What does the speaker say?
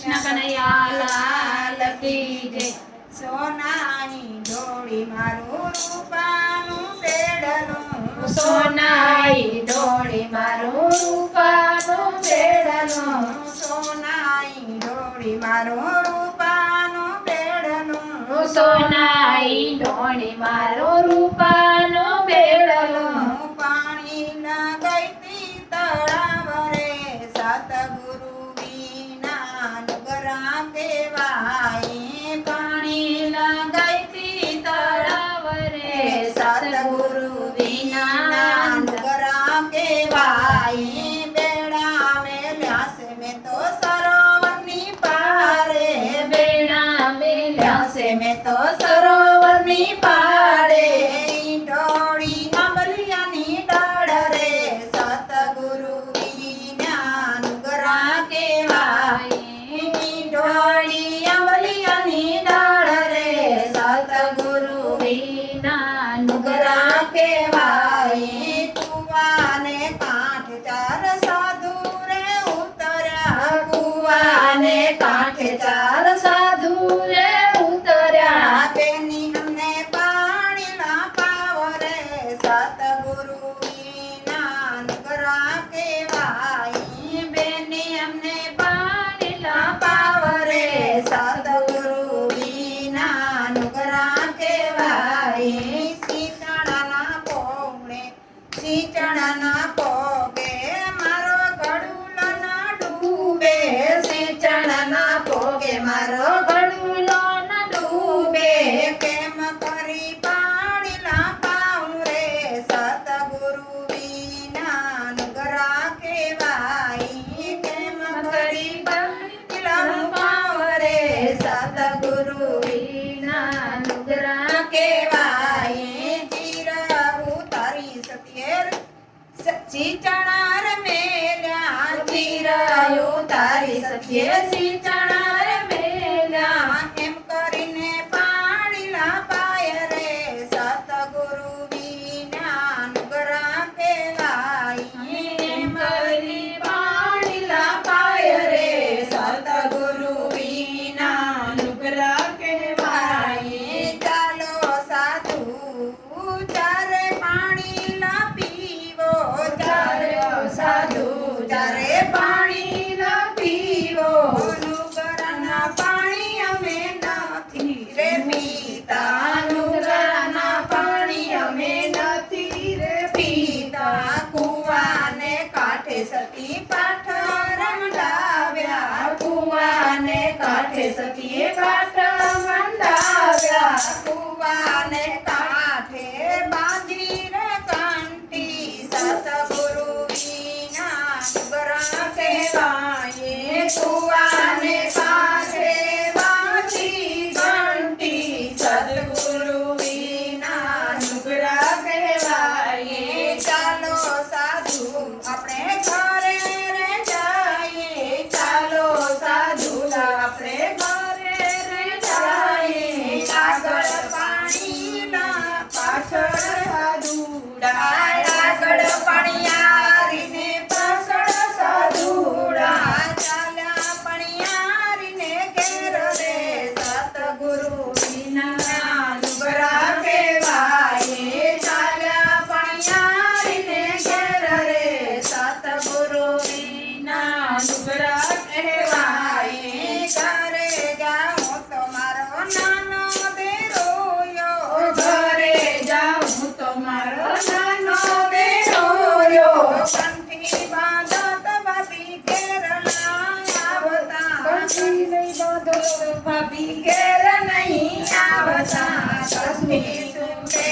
કૃષ્ણ કનૈયા લાલ કી જય. સોનાની ડોળી મારું રૂપાનું બેડલું, સોનાઈ ડોળી મારું રૂપાનું બેડલું, સોનાની ડોળી મારું રૂપાનું બેડલું, સોનાઈ ડોળી મારું રૂપાનું બેડલું. પાણી લગાઈતી તળાવ રે, સતગુરુ વિના નગરા કહેવાય. પાણી લગાઈતી તળાવ રે, સતગુરુ વિના નગરા કહેવાય. બેડા મેલ્યા છે મેં તો સરોવરની પારે, બેડા મેલ્યા છે મેં તો સરોવરની પાડે. ડોળી આંબલિયાની ડાળ રે, સતગુરુ વિના નગરા કહેવાય. ડોળી આંબલિયાની ડાળ રે, સતગુરુ વિના નગરા કહેવાય. કુવાને કાંઠે ચાર સાધુ રે ઉતર્યા, કુવાને કાંઠે ચાર સાધુ રે ઉતર્યા. તેની અમને પાણી ના પાવ રે, સતગુરુ વિના નગરા કહેવાય. બેની અમને પાણી ના પાવ રે, સતગુરુ વિના નગરા કહેવાય. સીતળાના પોગણે સીચડાના પોગે મારો ગળુલો ના ડૂબે, સીચડાના પોગે મારો ગળુલો ન ડૂબે. કેમ કરી પાણી ના પાઉં રે, સતગુરુ વિના નગરા કહેવાય. કેમ કરી પાણી ના પાઉં રે, સતગુરુ વિના નુગરા કહેવાય. ચીરા ઉતારી સત્યેર ચીચણા રે મેલ્યા, ચીરાયું તારી સત્યે ચીચણા રે મેલ્યા. એમ કરીને પાણી ના પાય રે, સતગુરુ વિના નગરા કહેવાય. એમ કરી પાણી ના પાય રે, સતગુરુ વિના નુગરા કહેવાય. ચાલો સાધુ ચારે પાણી ના પીવો, ચાલો સાધુ ચારે પાણી ના પીવો. નુગરાના પાણી અમે નથી રે પીતા, નુગરાના પાણી અમે નથી રે પીતા. કુવાને કાંઠે સતી પાઠ રમડાવ્યા, કુવાને કાંઠે સતીએ પાઠ મંડાવ્યા. કુવાને કાંઠે બાંધી રે કંઠી, સતગુરુ વિના નગરા કહેવાય. કુવાને કાંઠે બાંધી ઘંટી, સતગુરુ વિના નગરા કહેવાય. ચાલો સાધુ આપણે ઘરે રે જાઈએ, ચાલો સાધુ આપણે ઘરે રે જાઈએ. આગળ પાણીના પાછળ સાધુડા, આગળ પણિયારીને પાછળ સાધુડા. ચાલ્યા પણિયારીને ઘેર રે, સતગુરુ વિના નુગરા કહેવાય. ચાલ્યા પણિયારીને ઘેર રે, સતગુરુ વિના નુગરા કહેવાય. ઘરે જાઉં તો મારો નાનો દેરોયો, ઘરે જાઉં તો મારો નાનો દેરોયો. કંઠી બાંધત ભાભી ઘેર ના આવતા, કંઠી બાંધત ભાભી ઘેર નહીં આવતા. કશ્મીર સૂટે